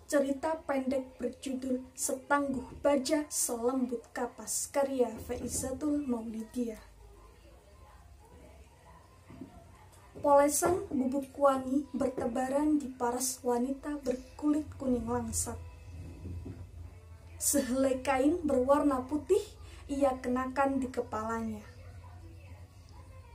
Cerita pendek berjudul Setangguh Baja Selembut Kapas karya Faizatul Maulidiyah. Polesan bubuk wangi bertebaran di paras wanita berkulit kuning langsat. Sehelai kain berwarna putih ia kenakan di kepalanya.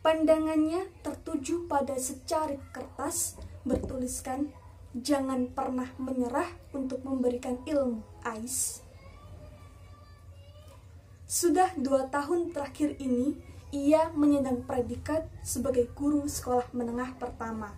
Pandangannya tertuju pada secarik kertas bertuliskan, "Jangan pernah menyerah untuk memberikan ilmu, Ais." Sudah 2 tahun terakhir ini, ia menyandang predikat sebagai guru sekolah menengah pertama.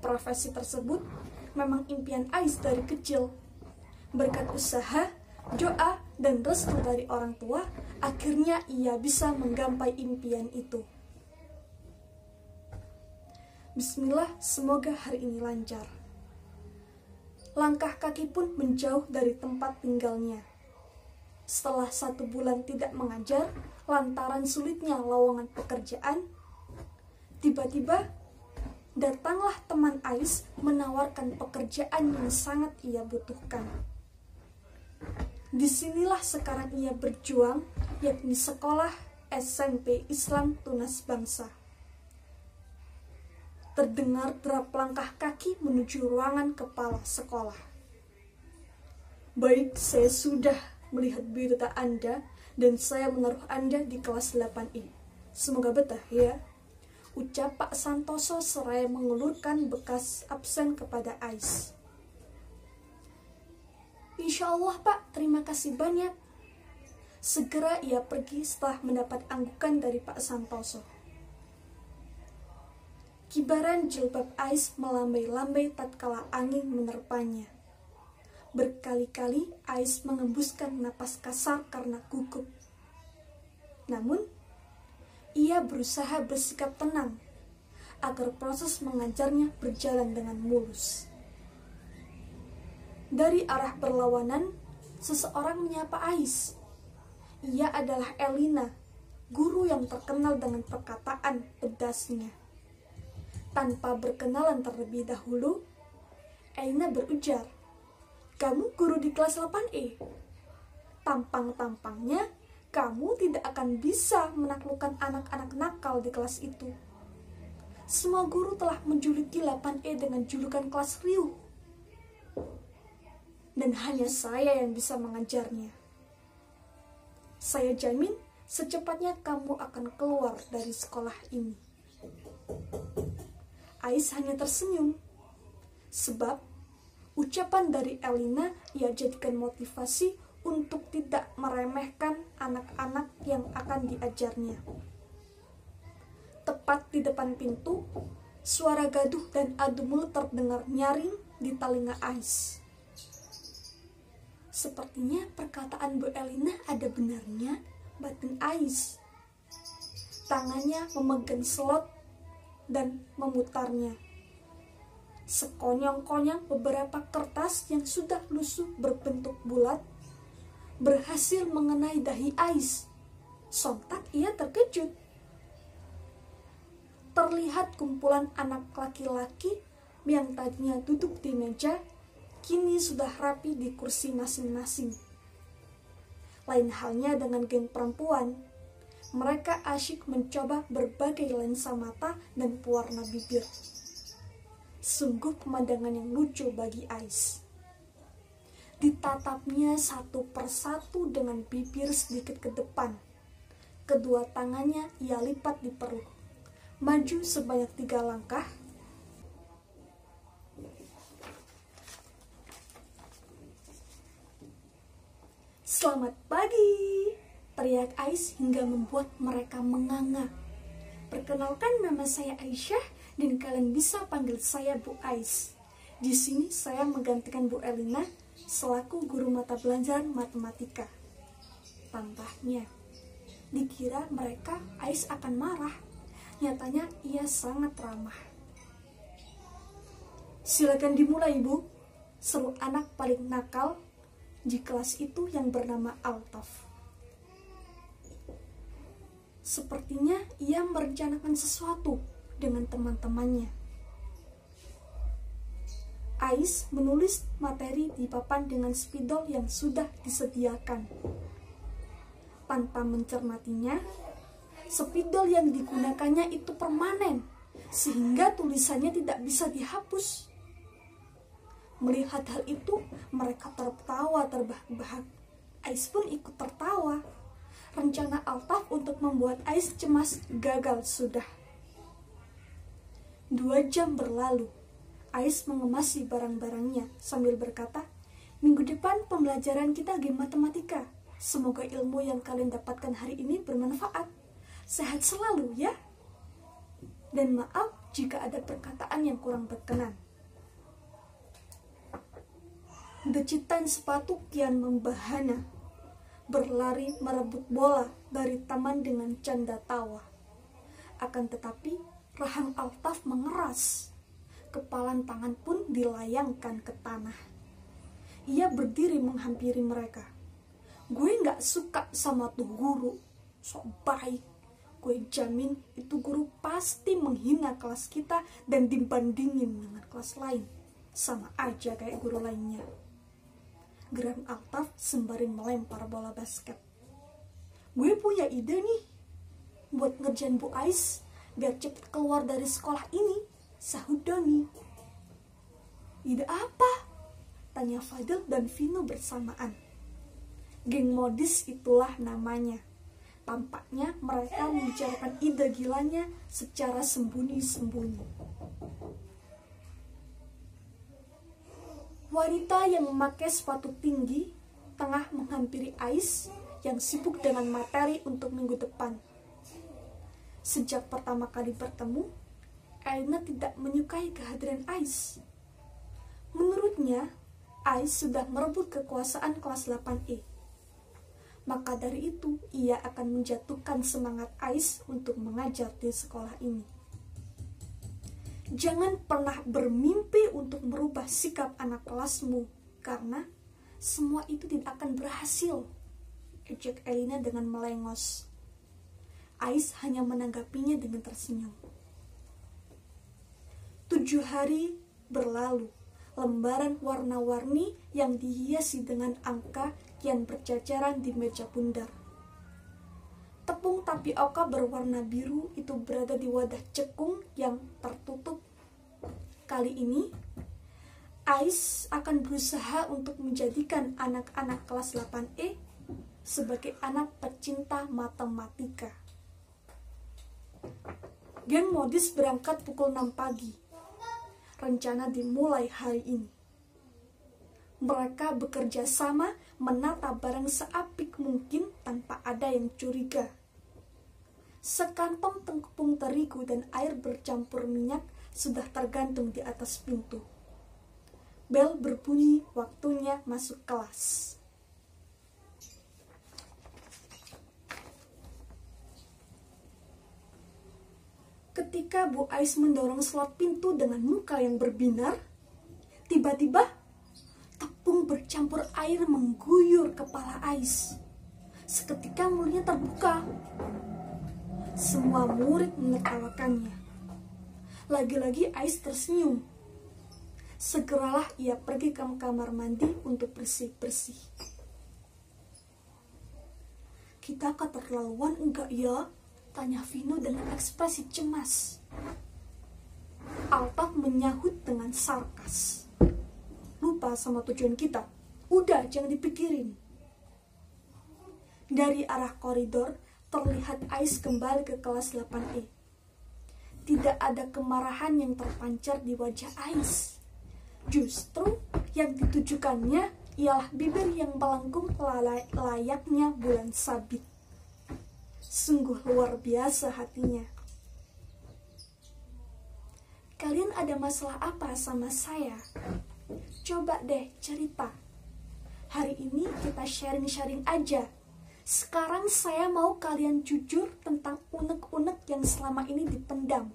Profesi tersebut memang impian Ais dari kecil. Berkat usaha, doa, dan restu dari orang tua, akhirnya ia bisa menggapai impian itu. Bismillah, semoga hari ini lancar. Langkah kaki pun menjauh dari tempat tinggalnya. Setelah 1 bulan tidak mengajar, lantaran sulitnya lowongan pekerjaan, tiba-tiba datanglah teman Ais menawarkan pekerjaan yang sangat ia butuhkan. Disinilah sekarang ia berjuang, yakni sekolah SMP Islam Tunas Bangsa. Terdengar derap langkah kaki menuju ruangan kepala sekolah. "Baik, saya sudah melihat biodata Anda dan saya menaruh Anda di kelas 8E. Semoga betah ya," ucap Pak Santoso seraya mengulurkan bekas absen kepada Ais. "Insya Allah Pak, terima kasih banyak." Segera ia pergi setelah mendapat anggukan dari Pak Santoso. Kibaran jilbab Ais melambai-lambai tatkala angin menerpanya. Berkali-kali Ais mengembuskan napas kasar karena gugup. Namun, ia berusaha bersikap tenang agar proses mengajarnya berjalan dengan mulus. Dari arah berlawanan, seseorang menyapa Ais. Ia adalah Elina, guru yang terkenal dengan perkataan pedasnya. Tanpa berkenalan terlebih dahulu, Elina berujar, "Kamu guru di kelas 8E. Tampang-tampangnya, kamu tidak akan bisa menaklukkan anak-anak nakal di kelas itu. Semua guru telah menjuluki 8E dengan julukan kelas riuh. Dan hanya saya yang bisa mengajarnya. Saya jamin secepatnya kamu akan keluar dari sekolah ini." Ais hanya tersenyum, sebab ucapan dari Elina ia jadikan motivasi untuk tidak meremehkan anak-anak yang akan diajarnya. Tepat di depan pintu, suara gaduh dan adu mulut terdengar nyaring di telinga Ais. Sepertinya perkataan Bu Elina ada benarnya, batin Ais. Tangannya memegang slot dan memutarnya. Sekonyong-konyong beberapa kertas yang sudah lusuh berbentuk bulat berhasil mengenai dahi Ais. Sontak ia terkejut. Terlihat kumpulan anak laki-laki yang tadinya duduk di meja, kini sudah rapi di kursi masing-masing. Lain halnya dengan geng perempuan. Mereka asyik mencoba berbagai lensa mata dan pewarna bibir. Sungguh pemandangan yang lucu bagi Ais. Ditatapnya satu persatu dengan bibir sedikit ke depan. Kedua tangannya ia lipat di perut. Maju sebanyak 3 langkah. "Selamat pagi," teriak Ais hingga membuat mereka menganga. "Perkenalkan, nama saya Aisyah dan kalian bisa panggil saya Bu Ais. Di sini saya menggantikan Bu Elina selaku guru mata pelajaran matematika." Tambahnya, dikira mereka Ais akan marah. Nyatanya ia sangat ramah. "Silakan dimulai, Bu," seru anak paling nakal di kelas itu yang bernama Altaf. Sepertinya ia merencanakan sesuatu dengan teman-temannya. Ais menulis materi di papan dengan spidol yang sudah disediakan. Tanpa mencermatinya, spidol yang digunakannya itu permanen, sehingga tulisannya tidak bisa dihapus. Melihat hal itu, mereka tertawa terbahak-bahak. Ais pun ikut tertawa. Rencana Altaf untuk membuat Ais cemas gagal sudah. 2 jam berlalu. Ais mengemasi barang-barangnya sambil berkata, "Minggu depan pembelajaran kita game matematika. Semoga ilmu yang kalian dapatkan hari ini bermanfaat. Sehat selalu ya. Dan maaf jika ada perkataan yang kurang berkenan." Decitan sepatu kian membahana. Berlari merebut bola dari taman dengan canda tawa. Akan tetapi, rahang Altaf mengeras. Kepalan tangan pun dilayangkan ke tanah. Ia berdiri menghampiri mereka. "Gue gak suka sama tuh guru. Sok baik. Gue jamin itu guru pasti menghina kelas kita dan dibandingin dengan kelas lain. Sama aja kayak guru lainnya." Geram Altaf sembari melempar bola basket. "Gue punya ide nih. Buat ngerjain Bu Ais biar cepet keluar dari sekolah ini," sahut Doni. "Ide apa?" tanya Fadil dan Vino bersamaan. Geng modis itulah namanya. Tampaknya mereka membicarakan ide gilanya secara sembunyi-sembunyi. Wanita yang memakai sepatu tinggi tengah menghampiri Ais yang sibuk dengan materi untuk minggu depan. Sejak pertama kali bertemu, Elina tidak menyukai kehadiran Ais. Menurutnya, Ais sudah merebut kekuasaan kelas 8E. Maka dari itu, ia akan menjatuhkan semangat Ais untuk mengajar di sekolah ini. "Jangan pernah bermimpi untuk merubah sikap anak kelasmu, karena semua itu tidak akan berhasil," ejek Elina dengan melengos. Ais hanya menanggapinya dengan tersenyum. 7 hari berlalu. Lembaran warna-warni yang dihiasi dengan angka kian berceceran di meja bundar. Tepung tapioka berwarna biru itu berada di wadah cekung yang tertutup. Kali ini, Ais akan berusaha untuk menjadikan anak-anak kelas 8E sebagai anak pecinta matematika. Geng modis berangkat pukul 6 pagi. Rencana dimulai hari ini. Mereka bekerja sama menata barang seapik mungkin tanpa ada yang curiga. Sekantong tepung terigu dan air bercampur minyak sudah tergantung di atas pintu. Bel berbunyi, waktunya masuk kelas. Ketika Bu Ais mendorong slot pintu dengan muka yang berbinar, tiba-tiba tepung bercampur air mengguyur kepala Ais. Seketika mulutnya terbuka. Semua murid menertawakannya. Lagi-lagi Ais tersenyum. Segeralah ia pergi ke kamar mandi untuk bersih-bersih. "Kita keterlaluan enggak ya?" tanya Vino dengan ekspresi cemas. Altaf menyahut dengan sarkas. "Lupa sama tujuan kita. Udah, jangan dipikirin." Dari arah koridor, terlihat Ais kembali ke kelas 8E. Tidak ada kemarahan yang terpancar di wajah Ais. Justru yang ditujukannya ialah bibir yang melengkung layaknya bulan sabit. Sungguh luar biasa hatinya. "Kalian ada masalah apa sama saya? Coba deh cerita. Hari ini kita sharing-sharing aja. Sekarang saya mau kalian jujur tentang unek-unek yang selama ini dipendam.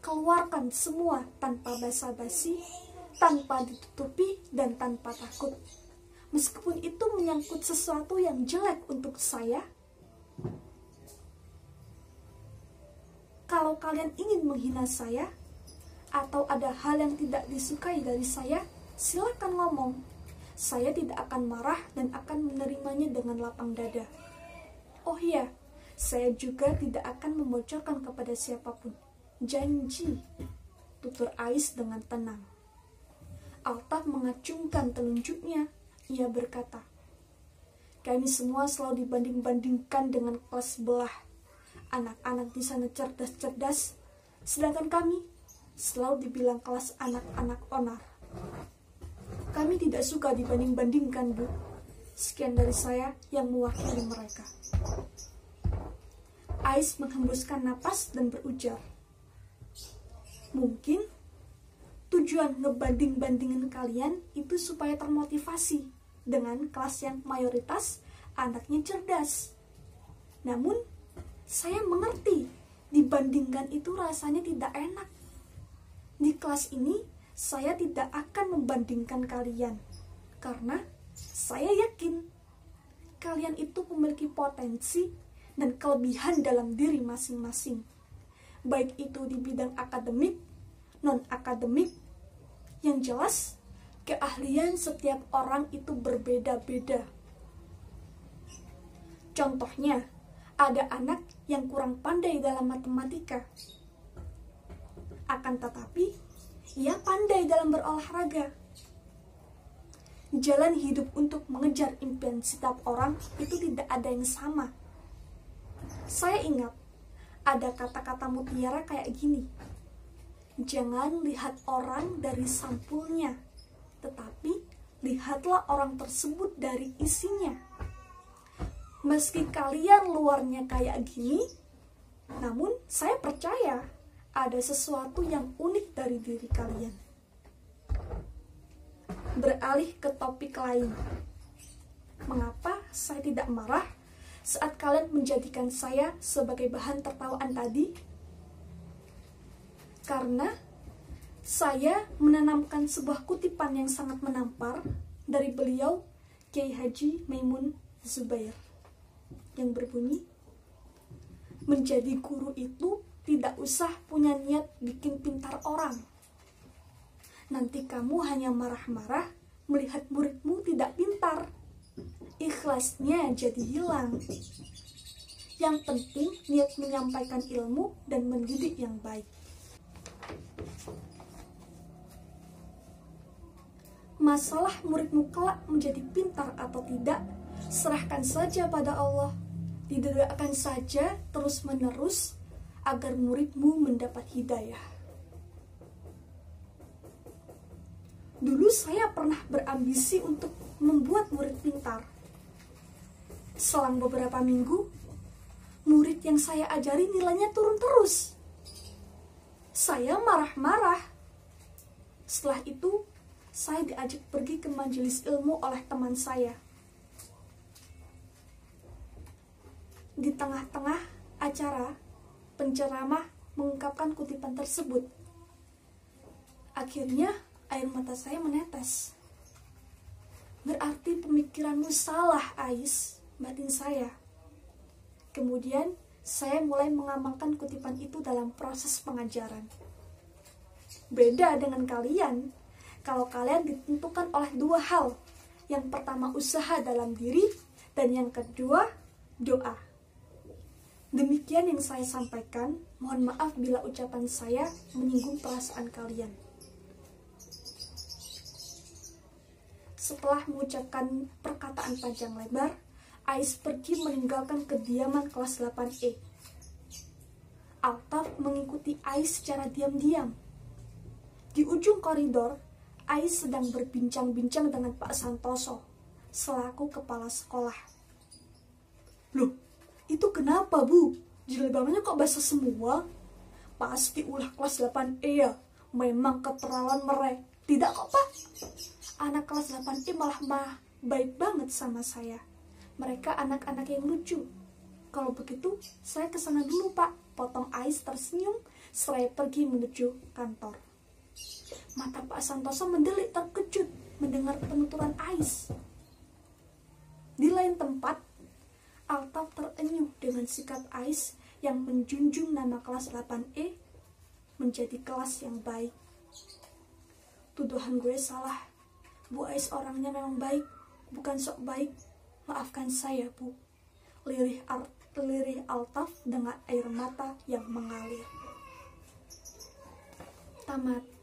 Keluarkan semua tanpa basa-basi, tanpa ditutupi, dan tanpa takut. Meskipun itu menyangkut sesuatu yang jelek untuk saya. Kalau kalian ingin menghina saya, atau ada hal yang tidak disukai dari saya, silakan ngomong. Saya tidak akan marah dan akan menerimanya dengan lapang dada. Oh iya, saya juga tidak akan membocorkan kepada siapapun. Janji, tutur Ais dengan tenang. Altaf mengacungkan telunjuknya. Ia berkata, kami semua selalu dibanding-bandingkan dengan kelas sebelah. Anak-anak di sana cerdas-cerdas, sedangkan kami selalu dibilang kelas anak-anak onar. Kami tidak suka dibanding-bandingkan, Bu. Sekian dari saya yang mewakili mereka. Ais menghembuskan napas dan berujar, mungkin tujuan ngebanding-bandingin kalian itu supaya termotivasi dengan kelas yang mayoritas anaknya cerdas. Namun, saya mengerti dibandingkan itu rasanya tidak enak. Di kelas ini, saya tidak akan membandingkan kalian, karena saya yakin kalian itu memiliki potensi dan kelebihan dalam diri masing-masing. Baik itu di bidang akademik, non-akademik, yang jelas, keahlian setiap orang itu berbeda-beda. Contohnya, ada anak yang kurang pandai dalam matematika. Akan tetapi, ia pandai dalam berolahraga. Jalan hidup untuk mengejar impian setiap orang itu tidak ada yang sama. Saya ingat, ada kata-kata mutiara kayak gini. Jangan lihat orang dari sampulnya, tetapi lihatlah orang tersebut dari isinya. Meski kalian luarnya kayak gini, namun saya percaya ada sesuatu yang unik dari diri kalian. Beralih ke topik lain. Mengapa saya tidak marah saat kalian menjadikan saya sebagai bahan tertawaan tadi? Karena saya menanamkan sebuah kutipan yang sangat menampar dari beliau, Kiai Haji Maimun Zubair, yang berbunyi, menjadi guru itu tidak usah punya niat bikin pintar orang. Nanti kamu hanya marah-marah melihat muridmu tidak pintar. Ikhlasnya jadi hilang. Yang penting niat menyampaikan ilmu dan mendidik yang baik. Masalah muridmu kelak menjadi pintar atau tidak, serahkan saja pada Allah. Didoakan saja terus-menerus agar muridmu mendapat hidayah. Dulu saya pernah berambisi untuk membuat murid pintar. Selang beberapa minggu, murid yang saya ajari nilainya turun terus. Saya marah-marah. Setelah itu, saya diajak pergi ke majelis ilmu oleh teman saya. Di tengah-tengah acara, penceramah mengungkapkan kutipan tersebut. Akhirnya, air mata saya menetes. Berarti pemikiranmu salah, Ais, batin saya. Kemudian, saya mulai mengamalkan kutipan itu dalam proses pengajaran. Beda dengan kalian. Kalau kalian ditentukan oleh dua hal. Yang pertama usaha dalam diri, dan yang kedua doa. Demikian yang saya sampaikan. Mohon maaf bila ucapan saya menyinggung perasaan kalian. Setelah mengucapkan perkataan panjang lebar, Ais pergi meninggalkan kediaman kelas 8E. Altaf mengikuti Ais secara diam-diam. Di ujung koridor, Ais sedang berbincang-bincang dengan Pak Santoso, selaku kepala sekolah. Loh, itu kenapa, Bu? Jilbabannya kok basah semua? Pasti ulah kelas 8E ya? Memang keterlaluan mereka. Tidak kok, Pak. Anak kelas 8E malah baik banget sama saya. Mereka anak-anak yang lucu. Kalau begitu, saya kesana dulu, Pak. Potong Ais tersenyum, seraya pergi menuju kantor. Mata Pak Santoso mendelik terkejut mendengar penuturan Ais. Di lain tempat, Altaf terenyuh dengan sikap Ais yang menjunjung nama kelas 8E menjadi kelas yang baik Tuduhan gue salah. Bu Ais orangnya memang baik, bukan sok baik. Maafkan saya, Bu. Lirih Altaf dengan air mata yang mengalir. Tamat.